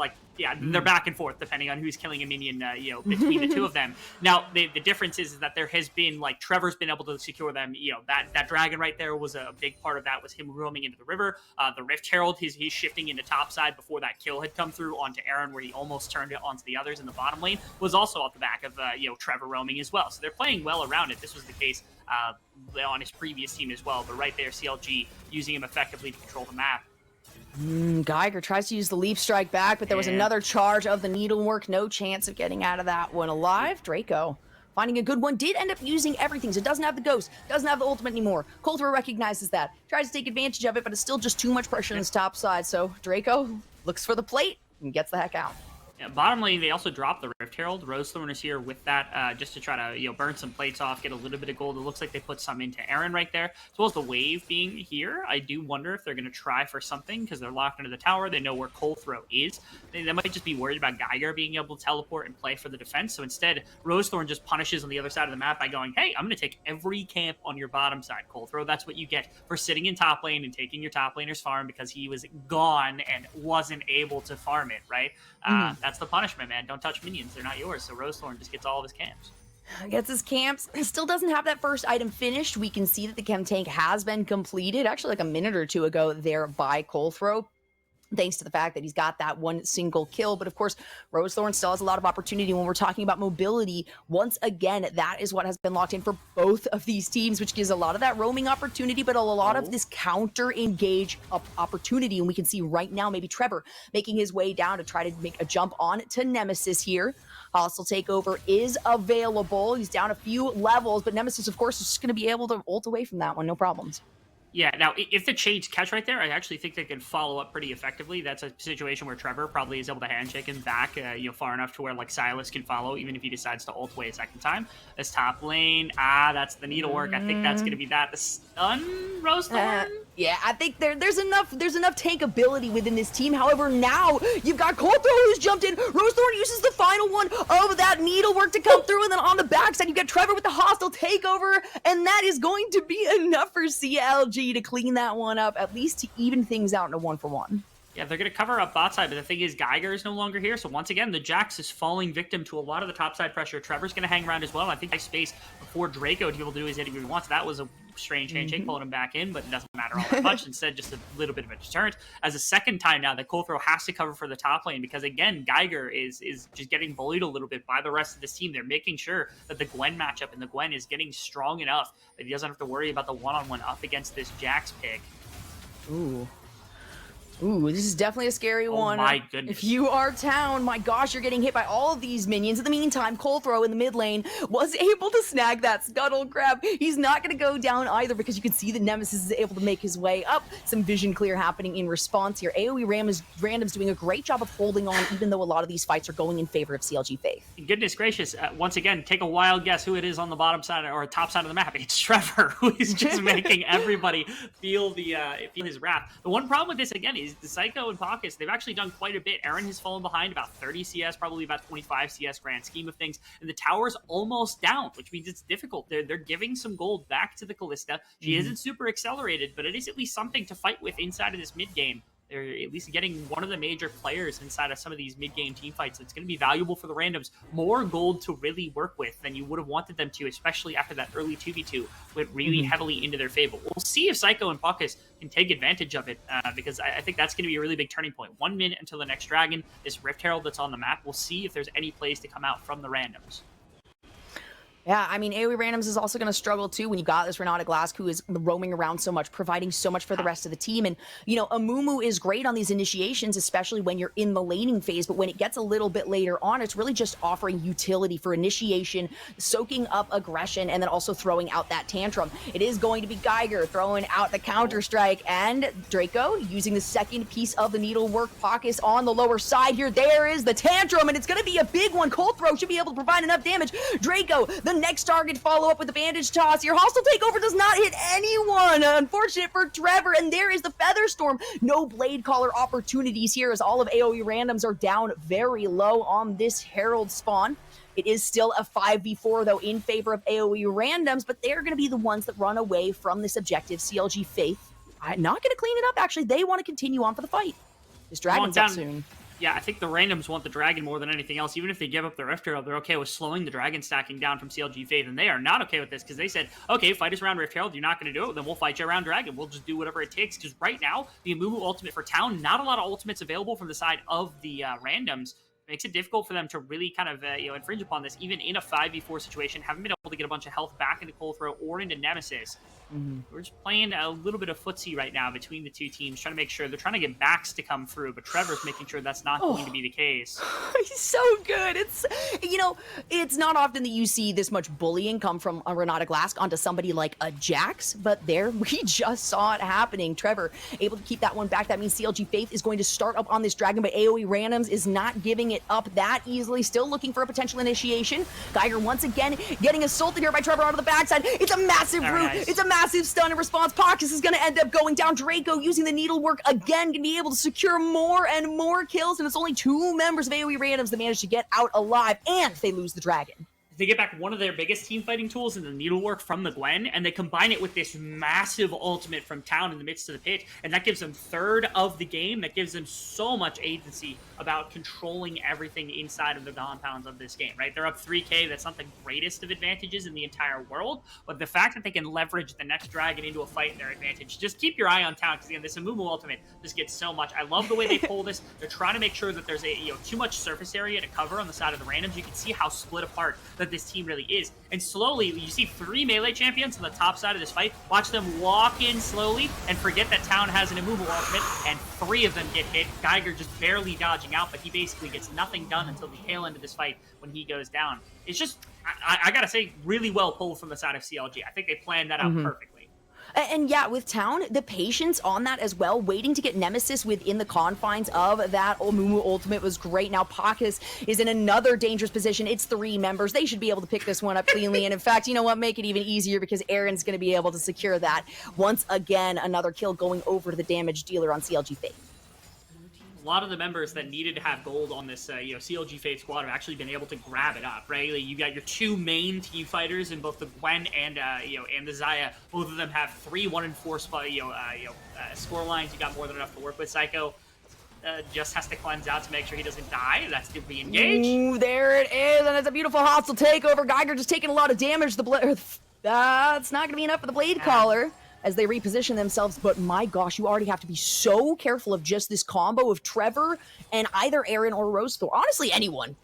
they're back and forth depending on who's killing a minion, between the two of them. Now, the difference is that there has been, Trevor's been able to secure them. That dragon right there was a big part of that, was him roaming into the river. The Rift Herald, he's shifting into top side before that kill had come through onto Aaron, where he almost turned it onto the others in the bottom lane, was also off the back of, Trevor roaming as well. So they're playing well around it. This was the case on his previous team as well, but right there, CLG using him effectively to control the map. Geiger tries to use the leap strike back, but there was another charge of the needlework. No chance of getting out of that one alive. Draco, finding a good one, did end up using everything, so it doesn't have the ghost, doesn't have the ultimate anymore. Coldthrow recognizes that, tries to take advantage of it, but it's still just too much pressure on his top side, so Draco looks for the plate and gets the heck out. Yeah, bottom lane, they also dropped the Rift Herald. Rosethorn is here with that, just to try to burn some plates off, get a little bit of gold. It looks like they put some into Aaron right there, as well as the wave being here. I do wonder if they're going to try for something, because they're locked into the tower. They know where Coldthrow is. They might just be worried about Geiger being able to teleport and play for the defense. So instead, Rosethorn just punishes on the other side of the map by going, hey, I'm going to take every camp on your bottom side, Coldthrow. That's what you get for sitting in top lane and taking your top laner's farm, because he was gone and wasn't able to farm it, right? That's the punishment, man. Don't touch minions. They're not yours. So Rosethorn just gets all of his camps. Gets his camps. Still doesn't have that first item finished. We can see that the chem tank has been completed, actually like a minute or two ago there by Colthrow, thanks to the fact that he's got that one single kill. But of course, Rosethorn still has a lot of opportunity when we're talking about mobility. Once again, that is what has been locked in for both of these teams, which gives a lot of that roaming opportunity, but a lot of this counter engage opportunity. And we can see right now, maybe Trevor making his way down to try to make a jump on to Nemesis here. Hostile takeover is available. He's down a few levels, but Nemesis, of course, is just going to be able to ult away from that one, no problems. Yeah, now, if the Shades catch right there, I actually think they can follow up pretty effectively. That's a situation where Trevor probably is able to handshake him back, far enough to where, like, Silas can follow, even if he decides to ult away a second time. This top lane, that's the needlework. I think that's going to be that. The stun, Rosethorn? Yeah, I think there's enough tankability within this team. However, now you've got Colthrow who's jumped in. Rosethorn uses the final one of that needlework to come through, and then on the backside, you've got Trevor with the hostile takeover, and that is going to be enough for CLG to clean that one up, at least to even things out in a 1-for-1. Yeah, they're going to cover up bot side, but the thing is, Geiger is no longer here. So once again, the Jax is falling victim to a lot of the top side pressure. Trevor's going to hang around as well. I think I space before Draco to be able to do his anything he wants. That was a strange handshake, pulling him back in, but it doesn't matter all that much. Instead, just a little bit of a deterrent. As a second time now that Colthrow has to cover for the top lane, because again, Geiger is just getting bullied a little bit by the rest of this team. They're making sure that the Gwen matchup and the Gwen is getting strong enough that he doesn't have to worry about the one-on-one up against this Jax pick. Ooh, this is definitely a scary one. Oh my goodness. If you are Town, my gosh, you're getting hit by all of these minions. In the meantime, Colthrow in the mid lane was able to snag that scuttle grab. He's not going to go down either, because you can see that Nemesis is able to make his way up. Some vision clear happening in response here. AOE Random's doing a great job of holding on, even though a lot of these fights are going in favor of CLG Faith. Goodness gracious, once again, take a wild guess who it is on the bottom side or top side of the map. It's Trevor, who is just making everybody feel his wrath. The one problem with this, again, is the Psycho and Pockets, they've actually done quite a bit. Aaron has fallen behind about 30 CS, probably about 25 CS grand scheme of things, and the tower's almost down, which means it's difficult. They're giving some gold back to the Callista. She isn't super accelerated, but it is at least something to fight with inside of this mid game. They're at least getting one of the major players inside of some of these mid-game team fights. It's going to be valuable for the randoms. More gold to really work with than you would have wanted them to, especially after that early 2v2 went really heavily into their favor. We'll see if Psycho and Pockets can take advantage of it, because I think that's going to be a really big turning point. 1 minute until the next dragon, this Rift Herald that's on the map. We'll see if there's any plays to come out from the randoms. Yeah, I mean, AOE Randoms is also going to struggle too when you got this Renata Glask who is roaming around so much, providing so much for the rest of the team. And, Amumu is great on these initiations, especially when you're in the laning phase. But when it gets a little bit later on, it's really just offering utility for initiation, soaking up aggression, and then also throwing out that tantrum. It is going to be Geiger throwing out the counter-strike, and Draco using the second piece of the needlework pockets on the lower side here. There is the tantrum, and it's going to be a big one. Colthrow should be able to provide enough damage. Draco, the next target, follow up with the bandage toss. Your hostile takeover does not hit anyone. Unfortunate for Trevor, and there is the Featherstorm. No blade caller opportunities here, as all of AOE Randoms are down very low on this Herald spawn. It is still a 5v4, though, in favor of AOE Randoms, but they're going to be the ones that run away from this objective. CLG Faith, not going to clean it up, actually. They want to continue on for the fight. This dragon's up soon. Yeah, I think the randoms want the dragon more than anything else. Even if they give up the Rift Herald, they're okay with slowing the dragon stacking down from CLG Faith, and they are not okay with this, because they said, okay, fight us around Rift Herald, you're not going to do it, then we'll fight you around dragon. We'll just do whatever it takes, because right now, the Amumu ultimate for Town, not a lot of ultimates available from the side of the randoms. Makes it difficult for them to really kind of infringe upon this, even in a 5v4 situation. Haven't been able to get a bunch of health back into Colthrow or into Nemesis. We're just playing a little bit of footsie right now between the two teams, trying to make sure they're trying to get backs to come through, but Trevor's making sure that's not going to be the case. He's so good. It's it's not often that you see this much bullying come from a Renata Glask onto somebody like a Jax, but there we just saw it happening. Trevor able to keep that one back. That means CLG Faith is going to start up on this dragon, but AOE Randoms is not giving it up that easily. Still looking for a potential initiation. Geiger once again getting assaulted here by Trevor onto the backside. It's a massive root. Nice. It's a massive stun in response. Poxus is going to end up going down. Draco using the needlework again can be able to secure more and more kills, and it's only 2 members of AOE Randoms that manage to get out alive, and they lose the dragon. They get back one of their biggest team fighting tools in the needlework from the Gwen, and they combine it with this massive ultimate from Town in the midst of the pit, and that gives them third of the game. That gives them so much agency about controlling everything inside of the compounds of this game, right? They're up 3K. That's not the greatest of advantages in the entire world, but the fact that they can leverage the next dragon into a fight in their advantage, just keep your eye on town, because again, this Amumu ultimate just gets so much. I love the way they pull this. They're trying to make sure that there's too much surface area to cover on the side of the randoms. You can see how split apart that this team really is. And slowly, you see 3 melee champions on the top side of this fight. Watch them walk in slowly and forget that town has an Amumu ultimate, and 3 of them get hit. Geiger just barely dodging out, but he basically gets nothing done until the tail end of this fight when he goes down. It's just, I gotta say, really well pulled from the side of CLG. I think they planned that out perfectly. And yeah, with Town, the patience on that as well, waiting to get Nemesis within the confines of that Amumu ultimate was great. Now Pakis is in another dangerous position. It's 3 members. They should be able to pick this one up cleanly. And in fact, you know what? Make it even easier, because Aaron's going to be able to secure that. Once again, another kill going over to the damage dealer on CLG Fate. A lot of the members that needed to have gold on this, CLG Fate squad have actually been able to grab it up, right? Like, you got your 2 main team fighters in both the Gwen and the Xayah. Both of them have 3 1 and 4 score lines. You got more than enough to work with. Psycho just has to cleanse out to make sure he doesn't die. That's to be engaged. Ooh, there it is, and it's a beautiful hostile takeover. Geiger just taking a lot of damage. That's not going to be enough for the Blade Caller as they reposition themselves, but my gosh, you already have to be so careful of just this combo of Trevor and either Aaron or Rose Thor. Honestly, anyone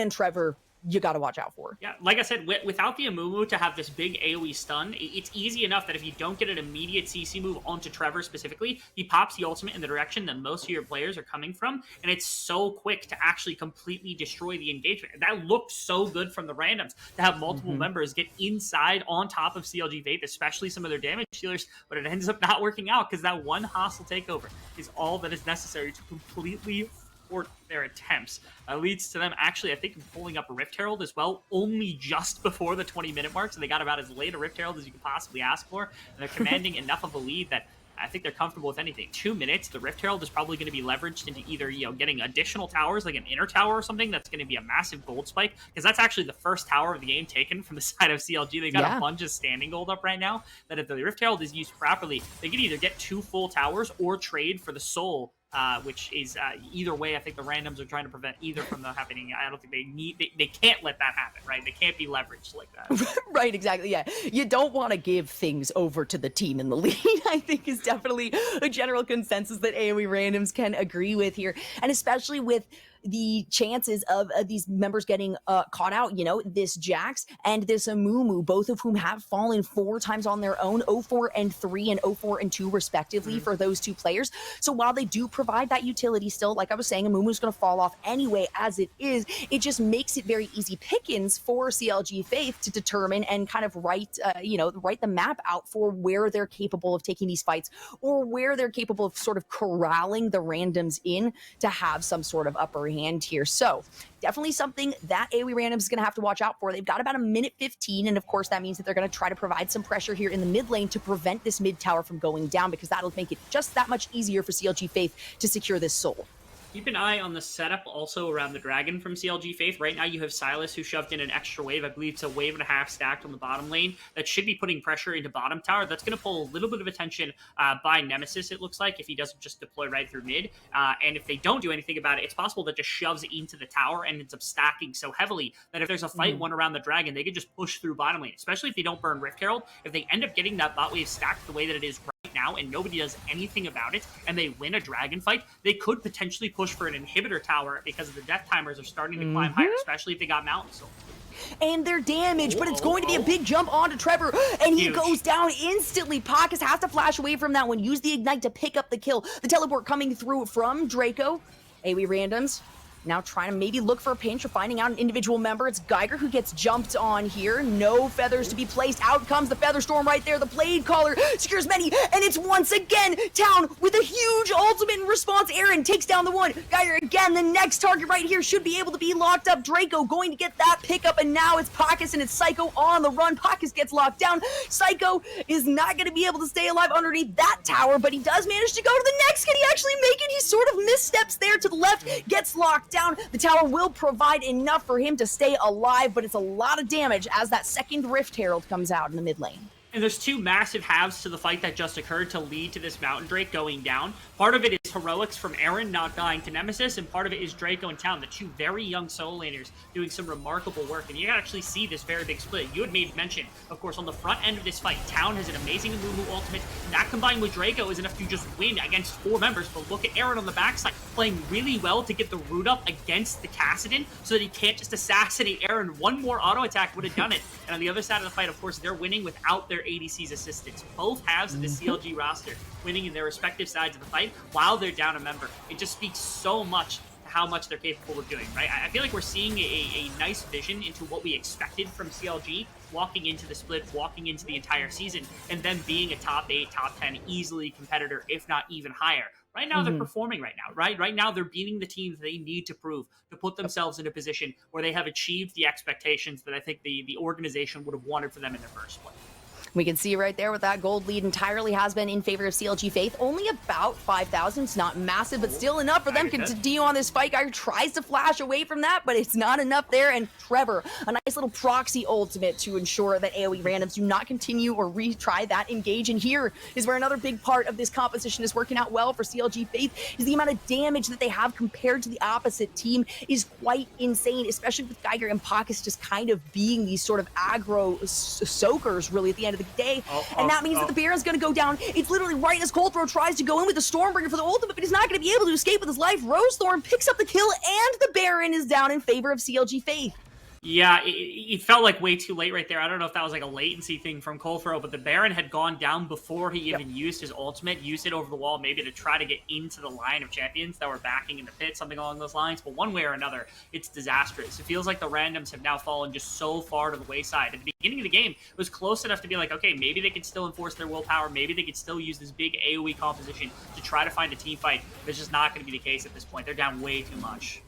and Trevor, you got to watch out for. Yeah, like I said, without the Amumu to have this big AoE stun, it's easy enough that if you don't get an immediate CC move onto Trevor specifically, he pops the ultimate in the direction that most of your players are coming from, and it's so quick to actually completely destroy the engagement. That looked so good from the randoms to have multiple members get inside on top of CLG Fate, especially some of their damage dealers, but it ends up not working out because that one hostile takeover is all that is necessary to completely thwart their attempts. Leads to them actually, I think, pulling up a Rift Herald as well, only just before the 20-minute mark, so they got about as late a Rift Herald as you could possibly ask for, and they're commanding enough of a lead that I think they're comfortable with anything. 2 minutes, the Rift Herald is probably going to be leveraged into either, getting additional towers, like an inner tower or something. That's going to be a massive gold spike, because that's actually the first tower of the game taken from the side of CLG. They got a bunch of standing gold up right now, that if the Rift Herald is used properly, they can either get 2 full towers or trade for the soul, which is either way. I think the randoms are trying to prevent either from them happening. I don't think they can't let that happen, right? They can't be leveraged like that. Right, exactly, yeah. You don't want to give things over to the team in the lead, I think is definitely a general consensus that AoE randoms can agree with here. And especially with the chances of these members getting caught out, this Jax and this Amumu, both of whom have fallen 4 times on their own, 0-4 and 3 and 0-4 and 2 respectively for those 2 players. So while they do provide that utility still, like I was saying, Amumu's going to fall off anyway as it is. It just makes it very easy pickings for CLG Faith to determine and kind of write the map out for where they're capable of taking these fights, or where they're capable of sort of corralling the randoms in to have some sort of upper hand here. So definitely something that AoE randoms is going to have to watch out for. They've got about 1:15, and of course that means that they're going to try to provide some pressure here in the mid lane to prevent this mid tower from going down, because that'll make it just that much easier for CLG Faith to secure this soul. Keep an eye on the setup also around the dragon from CLG Faith. Right now you have Silas, who shoved in an extra wave. I believe it's a wave and a half stacked on the bottom lane. That should be putting pressure into bottom tower. That's going to pull a little bit of attention by Nemesis, it looks like, if he doesn't just deploy right through mid. And if they don't do anything about it, it's possible that just shoves into the tower and ends up stacking so heavily that if there's a fight one around the dragon, they could just push through bottom lane, especially if they don't burn Rift Herald. If they end up getting that bot wave stacked the way that it is right now and nobody does anything about it, and they win a dragon fight, they could potentially push for an inhibitor tower, because the death timers are starting to climb higher, especially if they got Mountain Soul. And their damage, but it's going to be a big jump onto Trevor, and he goes down instantly. Pakis has to flash away from that one, use the Ignite to pick up the kill. The teleport coming through from Draco. AoE randoms now trying to maybe look for a pinch or finding out an individual member. It's Geiger who gets jumped on here. No feathers to be placed. Out comes the Feather Storm right there. The Blade Caller secures many, and it's once again Town with a huge ultimate in response. Aaron takes down the one. Geiger again. The next target right here should be able to be locked up. Draco going to get that pickup, and now it's Pakis and it's Psycho on the run. Pakis gets locked down. Psycho is not going to be able to stay alive underneath that tower, but he does manage to go to the next. Can he actually make it? He sort of missteps there to the left, gets locked down. The tower will provide enough for him to stay alive, but it's a lot of damage as that second Rift Herald comes out in the mid lane. And there's two massive halves to the fight that just occurred to lead to this Mountain Drake going down. Part of it is heroics from Aaron not dying to Nemesis, and part of it is Draco and Town, the two very young solo laners doing some remarkable work. And you can actually see this very big split. You had made mention, of course, on the front end of this fight, Town has an amazing Amumu ultimate. That combined with Draco is enough to just win against 4 members. But look at Aaron on the backside, playing really well to get the root up against the Kassadin so that he can't just assassinate Aaron. One more auto attack would have done it. And on the other side of the fight, of course, they're winning without their ADC's assistance. Both halves of the CLG roster winning in their respective sides of the fight while they're down a member. It just speaks so much to how much they're capable of doing, right? I feel like we're seeing a nice vision into what we expected from CLG walking into the split, walking into the entire season, and then being a top 8, top 10 easily competitor, if not even higher. Right now, they're performing right now, right? Right now, they're beating the teams they need to prove to put themselves in a position where they have achieved the expectations that I think the organization would have wanted for them in the first place. We can see right there what that gold lead entirely has been in favor of CLG Faith. Only about 5,000. It's not massive, but still enough for them to continue on this fight. Guy tries to flash away from that, but it's not enough there. And Trevor, a nice little proxy ultimate to ensure that AOE randoms do not continue or retry that engage. And here is where another big part of this composition is working out well for CLG Faith, is the amount of damage that they have compared to the opposite team is quite insane, especially with Geiger and Pockets just kind of being these sort of aggro soakers really at the end of the day. And that means that the Baron's going to go down. It's literally right as Coldthrow tries to go in with the Stormbringer for the ultimate, but he's not going to be able to escape with his life. Rosethorn picks up the kill, and the Baron is down in favor of CLG Faith. Yeah, it felt like way too late right there. I don't know if that was like a latency thing from Coldthrow, but the Baron had gone down before he even used his ultimate, used it over the wall, maybe to try to get into the line of champions that were backing in the pit, something along those lines. But one way or another, it's disastrous. It feels like the randoms have now fallen just so far to the wayside. At the beginning of the game, it was close enough to be like, okay, maybe they could still enforce their willpower. Maybe they could still use this big AOE composition to try to find a team fight. But it's just not going to be the case at this point. They're down way too much.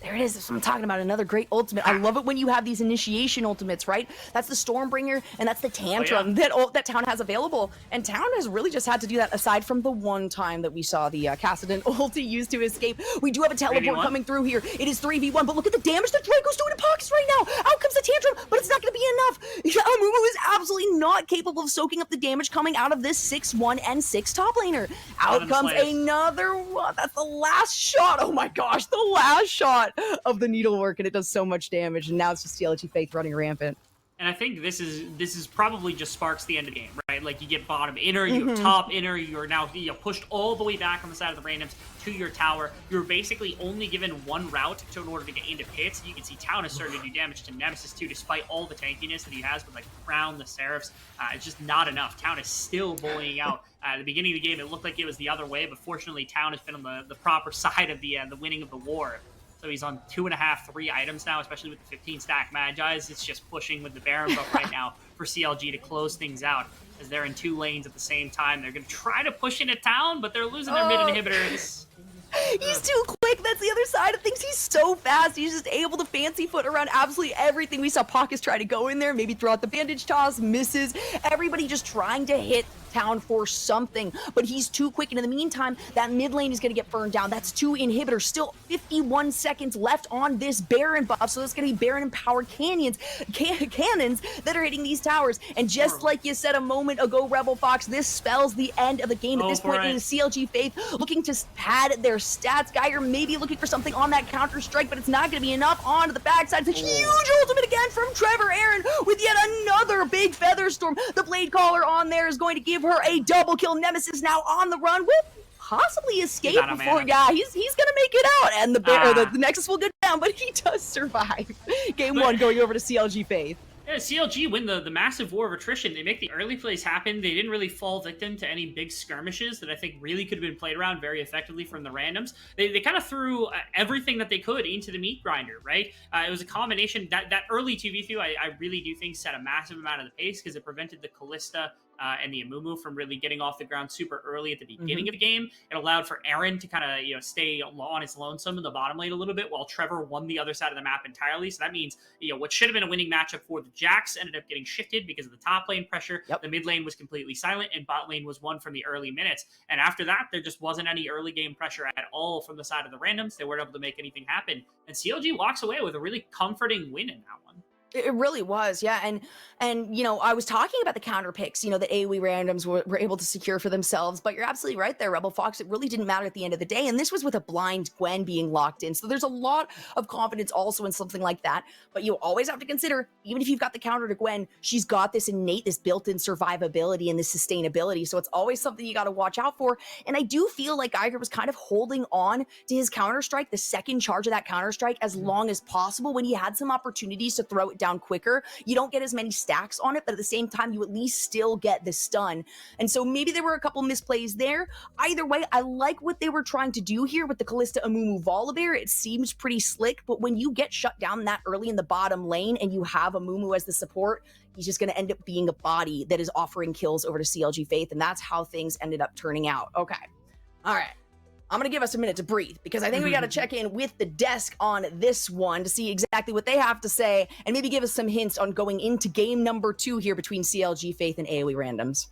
There it is. That's what I'm talking about. Another great ultimate. I love it when you have these initiation ultimates, right? That's the Stormbringer, and that's the Tantrum that Town has available. And Town has really just had to do that aside from the one time that we saw the Kassadin ulti used to escape. We do have a teleport coming through here. It is 3v1, but look at the damage that Draco's doing to Pockets right now. Out comes the Tantrum, but it's not going to be enough. Amumu is absolutely not capable of soaking up the damage coming out of this 6-1 and 6 top laner. Out comes another one. That's the last shot. Oh my gosh, the last shot of the needlework, and it does so much damage, and now it's just CLG Faith running rampant. And I think this is probably just sparks the end of the game, right? Like you get bottom inner, you have top inner, you're now pushed all the way back on the side of the randoms to your tower. You're basically only given one route in order to get into pits. You can see Town is starting to do damage to Nemesis too, despite all the tankiness that he has with like Crown, the Seraphs. It's just not enough. Town is still bullying out. At the beginning of the game, it looked like it was the other way, but fortunately, Town has been on the proper side of the winning of the war. So he's on 2.5, 3 items now, especially with the 15 stack Magi's. It's just pushing with the Baron buff right now for CLG to close things out as they're in 2 lanes at the same time. They're going to try to push into town, but they're losing their mid inhibitors. He's too quick. That's the other side of things. He's so fast. He's just able to fancy foot around absolutely everything. We saw Pockets try to go in there, maybe throw out the bandage toss, misses. Everybody just trying to hit Town for something, but he's too quick. And in the meantime, that mid lane is going to get burned down. That's 2 inhibitors. Still 51 seconds left on this Baron buff, so it's going to be Baron empowered cannons that are hitting these towers. And just like you said a moment ago, Rebel Fox, this spells the end of the game. At this point, it is CLG Faith looking to pad their stats. Geiger maybe looking for something on that counter strike, but it's not going to be enough. Onto the backside, it's a huge ultimate again from Trevor Aaron with yet another big feather storm. The Blade Caller on there is going to give her a double kill. Nemesis now on the run with possibly escape before. Yeah, he's gonna make it out, and the Nexus will go down, but he does survive. Game 1 going over to CLG Faith. Yeah, CLG win the massive war of attrition. They make the early plays happen. They didn't really fall victim to any big skirmishes that I think really could have been played around very effectively from the randoms. They kind of threw everything that they could into the meat grinder, right? It was a combination. That early 2v2, I really do think set a massive amount of the pace because it prevented the Callista and the Amumu from really getting off the ground super early at the beginning of the game. It allowed for Aaron to kind of stay on his lonesome in the bottom lane a little bit while Trevor won the other side of the map entirely. So that means what should have been a winning matchup for the Jax ended up getting shifted because of the top lane pressure. The mid lane was completely silent and bot lane was won from the early minutes. And after that, there just wasn't any early game pressure at all from the side of the randoms. They weren't able to make anything happen. And CLG walks away with a really comforting win in that one. It really was, yeah. And you know, I was talking about the counter picks, you know, that AOE randoms were able to secure for themselves, but you're absolutely right there, Rebel Fox. It really didn't matter at the end of the day. And this was with a blind Gwen being locked in. So there's a lot of confidence also in something like that. But you always have to consider, even if you've got the counter to Gwen, she's got this innate, this built-in survivability and this sustainability. So it's always something you got to watch out for. And I do feel like Geiger was kind of holding on to his counter-strike, the second charge of that counter-strike, as long as possible when he had some opportunities to throw it down quicker. You don't get as many stacks on it, but at the same time, you at least still get the stun. And so maybe there were a couple misplays there. Either way, I like what they were trying to do here with the Callista Amumu Volibear. It seems pretty slick, but when you get shut down that early in the bottom lane and you have Amumu as the support, he's just going to end up being a body that is offering kills over to CLG Faith, and that's how things ended up turning out. Okay. All right. I'm going to give us a minute to breathe because I think we got to check in with the desk on this one to see exactly what they have to say and maybe give us some hints on going into game number 2 here between CLG Faith and AOE Randoms.